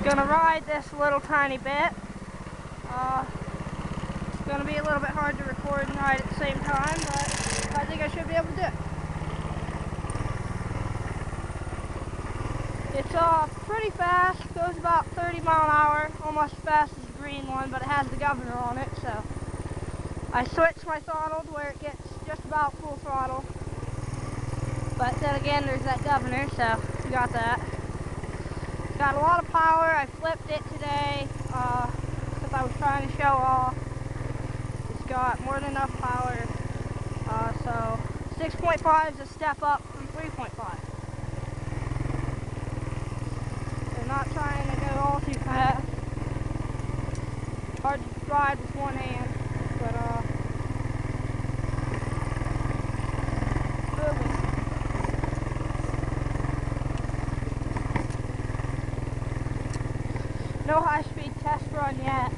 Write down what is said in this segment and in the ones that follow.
Gonna ride this little tiny bit. It's gonna be a little bit hard to record and ride at the same time, but I think I should be able to do it. It's pretty fast, goes about 30 mile an hour, almost as fast as the green one, but it has the governor on it, so I switched my throttle to where it gets just about full throttle. But then again, there's that governor, so we got that. It's got a lot of power. I flipped it today because I was trying to show off. It's got more than enough power. So 6.5 is a step up from 3.5. They're not trying to go all too fast. Hard to ride with one hand, but moving. No high-speed test run yet.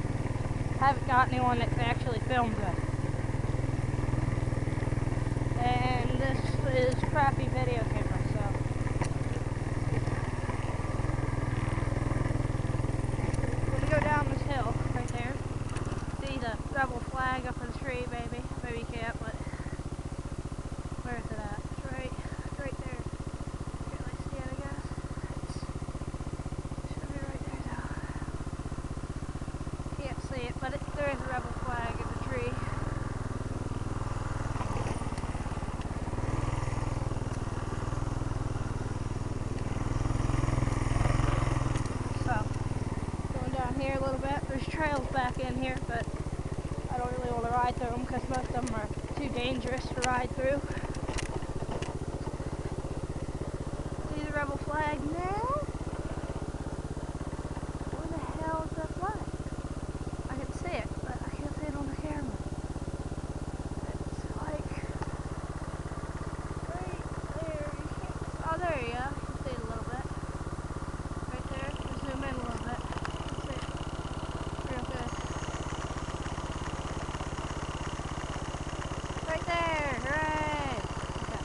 Haven't got anyone that can actually film good. And this is crappy video camera, so. When you go down this hill, right there, see the rebel flag up in the tree, maybe. Maybe you can't, but where is it at? It's right there. Can't really see it, I guess. It should be right there now. Can't see it, but there is a rebel flag in the tree. Here a little bit. There's trails back in here, but I don't really want to ride through them because most of them are too dangerous to ride through. See the rebel flag now? Where the hell is that flag? I can see it, but I can't see it on the camera. It's like right there. Oh, there you go. You can see it a little bit. Right there. Just zoom in a little bit. Right there, hooray! Okay,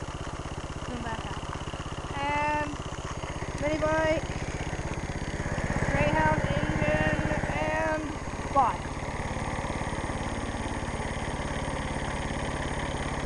zoom back out. And mini bike.